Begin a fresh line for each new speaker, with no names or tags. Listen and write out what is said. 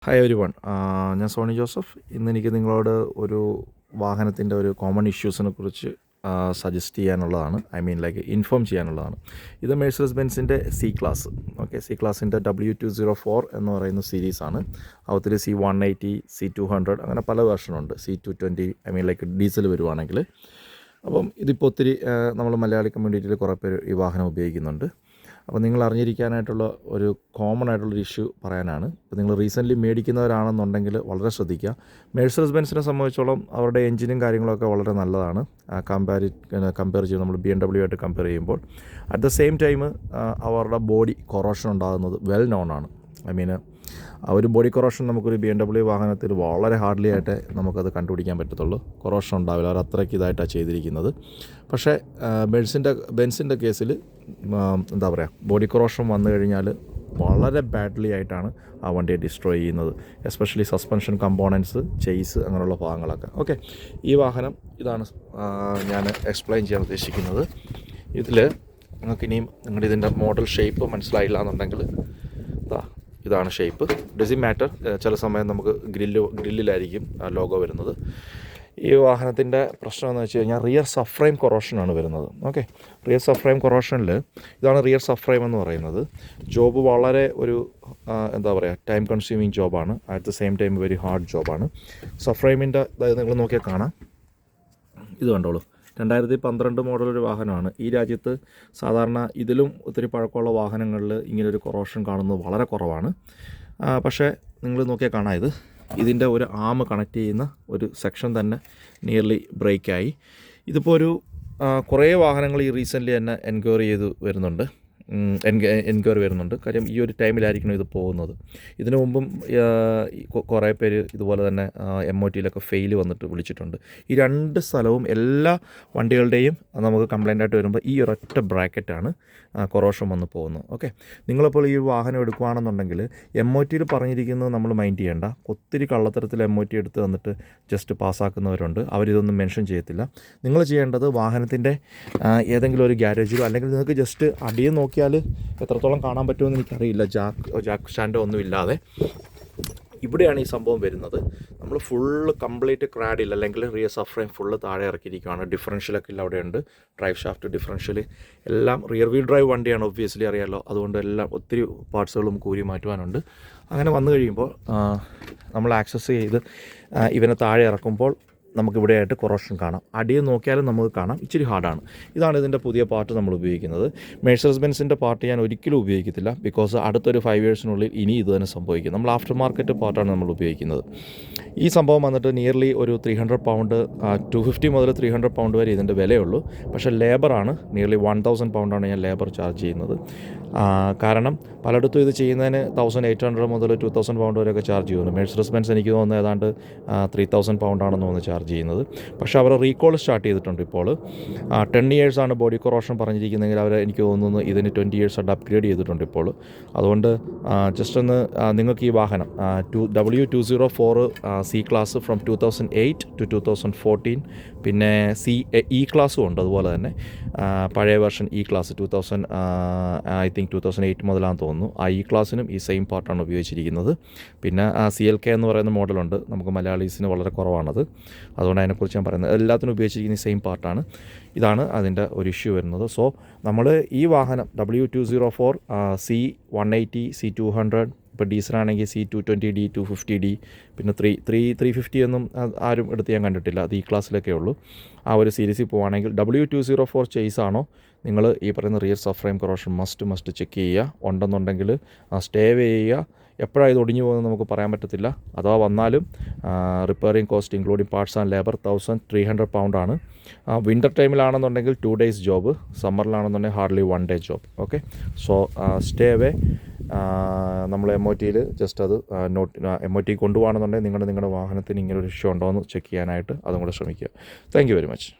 Hi every one. ഞാൻ Sony Joseph. ഇന്നെനിക്ക് നിങ്ങളോട് ഒരു വാഹനത്തിൻ്റെ ഒരു കോമൺ ഇഷ്യൂസിനെ കുറിച്ച് സജസ്റ്റ് ചെയ്യാനുള്ളതാണ്. ഇൻഫോം ചെയ്യാനുള്ളതാണ്. ഇത് മെഴ്സീഡസ് ബെൻസിൻ്റെ സി ക്ലാസ്. സി ക്ലാസിൻ്റെ W204 എന്ന് പറയുന്ന സീരീസാണ്. അവത്തിൽ C180, C200 അങ്ങനെ പല വെർഷനുണ്ട്. C220 ഡീസൽ വരുവാണെങ്കിൽ. അപ്പം ഇതിപ്പോൾ ഒത്തിരി നമ്മൾ മലയാളി കമ്മ്യൂണിറ്റിയിൽ കുറേ പേര് ഈ വാഹനം ഉപയോഗിക്കുന്നുണ്ട്. അപ്പോൾ നിങ്ങൾ അറിഞ്ഞിരിക്കാനായിട്ടുള്ള ഒരു കോമൺ ആയിട്ടുള്ളൊരു ഇഷ്യൂ പറയാനാണ്. ഇപ്പോൾ നിങ്ങൾ റീസെൻ്റ്ലി മേടിക്കുന്നവരാണെന്നുണ്ടെങ്കിൽ വളരെ ശ്രദ്ധിക്കുക. മെഴ്സീഡസ് ബെൻസിനെ സംബന്ധിച്ചോളം അവരുടെ എഞ്ചിനും കാര്യങ്ങളൊക്കെ വളരെ നല്ലതാണ്. കമ്പയർ ചെയ്ത് നമ്മൾ BMW ആയിട്ട് കമ്പയർ ചെയ്യുമ്പോൾ. അറ്റ് ദ സെയിം ടൈം അവരുടെ ബോഡി കൊറോഷൻ ഉണ്ടാകുന്നത് വെൽ നോൺ ആണ്. ആ ഒരു ബോഡി കൊറോഷൻ നമുക്കൊരു BMW വാഹനത്തിൽ വളരെ ഹാർഡ്ലി ആയിട്ട് നമുക്കത് കണ്ടുപിടിക്കാൻ പറ്റത്തുള്ളൂ. കൊറോഷൻ ഉണ്ടാവില്ല, അവർ അത്രയ്ക്ക് ഇതായിട്ടാണ് ചെയ്തിരിക്കുന്നത്. പക്ഷേ ബെൻസിൻ്റെ കേസിൽ എന്താ പറയുക, ബോഡി കൊറോഷൻ വന്നു കഴിഞ്ഞാൽ വളരെ ബാഡ്ലി ആയിട്ടാണ് ആ വണ്ടിയെ ഡിസ്ട്രോയ് ചെയ്യുന്നത്. എസ്പെഷ്യലി സസ്പെൻഷൻ കമ്പോണൻസ്, ചെയ്സ് അങ്ങനെയുള്ള ഭാഗങ്ങളൊക്കെ. ഈ വാഹനം ഇതാണ് ഞാൻ എക്സ്പ്ലെയിൻ ചെയ്യാൻ ഉദ്ദേശിക്കുന്നത്. ഇതിൽ നിങ്ങൾക്കിനിയും നിങ്ങളുടെ ഇതിൻ്റെ മോഡൽ ഷേപ്പ് മനസ്സിലായില്ല എന്നുണ്ടെങ്കിൽ ഇതാണ് ഷേപ്പ്. Doesn't matter. ചില സമയം നമുക്ക് ഗ്രില്ലിലായിരിക്കും ലോഗോ വരുന്നത്. ഈ വാഹനത്തിൻ്റെ പ്രശ്നം എന്ന് വെച്ച് കഴിഞ്ഞാൽ റിയർ സബ് ഫ്രെയിം കൊറോഷനാണ് വരുന്നത്. റിയർ സബ് ഫ്രെയിം കൊറോഷനിൽ ഇതാണ് റിയർ സബ് ഫ്രെയിം എന്ന് പറയുന്നത്. ജോബ് വളരെ ഒരു എന്താ പറയുക, ടൈം കൺസ്യൂമിങ് ജോബാണ്. At the same time very hard ജോബാണ്. സബ് ഫ്രെയിമിൻ്റെ നിങ്ങൾ നോക്കിയാൽ കാണാം. ഇത് കണ്ടോളൂ, 2012 മോഡലൊരു വാഹനമാണ്. ഈ രാജ്യത്ത് സാധാരണ ഇതിലും ഒത്തിരി പഴക്കമുള്ള വാഹനങ്ങളിൽ ഇങ്ങനൊരു കൊറോഷൻ കാണുന്നത് വളരെ കുറവാണ്. പക്ഷേ നിങ്ങൾ നോക്കിയാൽ കാണാം, ഇതിൻ്റെ ഒരു ആം കണക്ട് ചെയ്യുന്ന ഒരു സെക്ഷൻ തന്നെ നിയർലി ബ്രേക്കായി. ഇതിപ്പോൾ ഒരു കുറേ വാഹനങ്ങൾ ഈ റീസെൻ്റ്ലി തന്നെ എൻക്വയറി വരുന്നുണ്ട്. കാര്യം ഈ ഒരു ടൈമിലായിരിക്കണം ഇത് പോകുന്നത്. ഇതിനു മുമ്പും കുറേ പേര് ഇതുപോലെ തന്നെ MOTയിലൊക്കെ ഫെയിൽ വന്നിട്ട് വിളിച്ചിട്ടുണ്ട്. ഈ രണ്ട് സ്ഥലവും എല്ലാ വണ്ടികളുടെയും നമുക്ക് കംപ്ലൈൻ്റ് ആയിട്ട് വരുമ്പോൾ ഈ ഒരൊറ്റ ബ്രാക്കറ്റാണ് കൊറോഷൻ വന്ന് പോകുന്നത്. നിങ്ങളിപ്പോൾ ഈ വാഹനം എടുക്കുകയാണെന്നുണ്ടെങ്കിൽ MOTയിൽ പറഞ്ഞിരിക്കുന്നത് നമ്മൾ മൈൻഡ് ചെയ്യേണ്ട. ഒത്തിരി കള്ളത്തരത്തിൽ MOT എടുത്ത് തന്നിട്ട് ജസ്റ്റ് പാസ്സാക്കുന്നവരുണ്ട്. അവരിതൊന്നും മെൻഷൻ ചെയ്യത്തില്ല. നിങ്ങൾ ചെയ്യേണ്ടത് വാഹനത്തിൻ്റെ ഏതെങ്കിലും ഒരു ഗ്യാരേജിലോ അല്ലെങ്കിൽ നിങ്ങൾക്ക് ജസ്റ്റ് അടിയിൽ നോക്കി എത്രത്തോളം കാണാൻ പറ്റുമെന്ന് എനിക്കറിയില്ല, ജാക്ക് സ്റ്റാൻഡോ ഒന്നും ഇല്ലാതെ ഇവിടെയാണ് ഈ സംഭവം വരുന്നത്. നമ്മൾ ഫുള്ള് കംപ്ലീറ്റ് ക്രാഡിൽ അല്ലെങ്കിൽ റിയർ സബ് ഫ്രെയിം ഫുള്ള് താഴെ ഇറക്കിയിരിക്കുകയാണ്. ഡിഫറൻഷ്യലൊക്കെ ഇല്ല, അവിടെയുണ്ട് ഡ്രൈവ് ഷാഫ്റ്റ്, ഡിഫറൻഷ്യൽ എല്ലാം റിയർ വീൽ ഡ്രൈവ് വണ്ടിയാണ്, ഒബ്വിയസ്ലി അറിയാമല്ലോ. അതുകൊണ്ട് എല്ലാം ഒത്തിരി പാർട്സുകളും കൂരി മാറ്റുവാനുണ്ട്. അങ്ങനെ വന്നു കഴിയുമ്പോൾ നമ്മൾ ആക്സസ് ചെയ്ത് ഇവനെ താഴെ ഇറക്കുമ്പോൾ നമുക്കിവിടെയായിട്ട് കൊറോഷൻ കാണാം. അടിയിൽ നോക്കിയാലും നമുക്ക് കാണാം. ഇച്ചിരി ഹാർഡാണ്. ഇതാണ് ഇതിൻ്റെ പുതിയ പാർട്ട് നമ്മൾ ഉപയോഗിക്കുന്നത്. മെഴ്സീഡസ് ബെൻസിൻ്റെ പാർട്ട് ഞാൻ ഒരിക്കലും ഉപയോഗിക്കത്തില്ല. ബിക്കോസ് അടുത്തൊരു 5 ഇയേഴ്സിനുള്ളിൽ ഇനി ഇത് തന്നെ സംഭവിക്കും. നമ്മൾ ആഫ്റ്റർ മാർക്കറ്റ് പാർട്ടാണ് നമ്മൾ ഉപയോഗിക്കുന്നത്. ഈ സംഭവം വന്നിട്ട് നിയർലി ഒരു 300 പൗണ്ട്, 250 മുതൽ 300 പൗണ്ട് വരെ ഇതിൻ്റെ വിലയുള്ളൂ. പക്ഷേ ലേബറാണ് നിയർലി 1000 പൗണ്ടാണ് ഞാൻ ലേബർ ചാർജ് ചെയ്യുന്നത്. കാരണം പലയിടത്തും ഇത് ചെയ്യുന്നതിന് 1800 മുതൽ 2000 പൗണ്ട് വരെയൊക്കെ ചാർജ് ചെയ്യുന്നു. മെഴ്സീഡസ് ബെൻസ് എനിക്ക് തോന്നുന്നത് ഏതാണ്ട് 3000 പൗണ്ടാണെന്ന് തോന്നുന്നു ചാർജ് ചെയ്യുന്നത്. പക്ഷേ അവർ റീകോൾ സ്റ്റാർട്ട് ചെയ്തിട്ടുണ്ട്. ഇപ്പോൾ 10 ഇയേഴ്സാണ് ബോഡി കൊറോഷൻ പറഞ്ഞിരിക്കുന്നതെങ്കിൽ അവർ എനിക്ക് തോന്നുന്നു ഇതിന് 20 ഇയേഴ്സായിട്ട് അപ്ഗ്രേഡ് ചെയ്തിട്ടുണ്ട് ഇപ്പോൾ. അതുകൊണ്ട് ജസ്റ്റ് ഒന്ന് നിങ്ങൾക്ക് ഈ വാഹനം W204 C class from 2008 to 2014, പിന്നെ ഇ ക്ലാസ്സും ഉണ്ട്. അതുപോലെ തന്നെ പഴയ വെർഷൻ ഇ ക്ലാസ് 2008 മുതലാണെന്ന് തോന്നുന്നു. ആ ഇ ക്ലാസ്സിനും ഈ സെയിം പാർട്ടാണ് ഉപയോഗിച്ചിരിക്കുന്നത്. പിന്നെ CLK എന്ന് പറയുന്ന മോഡലുണ്ട്. നമുക്ക് മലയാളീസിന് വളരെ കുറവാണത്. അതുകൊണ്ട് അതിനെക്കുറിച്ച് ഞാൻ പറയുന്നത് എല്ലാത്തിനും ഉപയോഗിച്ചിരിക്കുന്ന ഈ സെയിം പാർട്ടാണ്. ഇതാണ് അതിൻ്റെ ഒരു ഇഷ്യൂ വരുന്നത്. സോ നമ്മൾ ഈ വാഹനം W204 C180, C200, ഇപ്പോൾ ഡീസലാണെങ്കിൽ C220D, 250D, പിന്നെ 350 ഒന്നും ആരും എടുത്ത് ഞാൻ കണ്ടിട്ടില്ല. അത് ഈ ക്ലാസ്സിലൊക്കെ ഉള്ളൂ. ആ ഒരു സീരീസിൽ പോവുകയാണെങ്കിൽ W204 ചേസ് ആണോ, നിങ്ങൾ ഈ പറയുന്ന rear sub frame corrosion must check ചെയ്യുക. ഉണ്ടെന്നുണ്ടെങ്കിൽ സ്റ്റേ ചെയ്യുക. എപ്പോഴാണ് ഇത് ഒടിഞ്ഞു പോകുന്നത് നമുക്ക് പറയാൻ പറ്റത്തില്ല. അഥവാ വന്നാലും repairing cost including parts and labour 1300 പൗണ്ടാണ്. വിൻ്റർ ടൈമിലാണെന്നുണ്ടെങ്കിൽ 2 ഡേയ്സ് ജോബ്, സമ്മറിലാണെന്നുണ്ടെങ്കിൽ hardly 1 day job. So stay away. നമ്മൾ MOTയിൽ ജസ്റ്റ് അത് MOT കൊണ്ടുപോകണമെന്നുണ്ടെങ്കിൽ നിങ്ങളുടെ വാഹനത്തിന് ഇങ്ങനെ ഒരു ഇഷ്യൂ ഉണ്ടോ എന്ന് ചെക്ക് ചെയ്യാനായിട്ട് അതും കൂടെ ശ്രമിക്കുക. Thank you very much.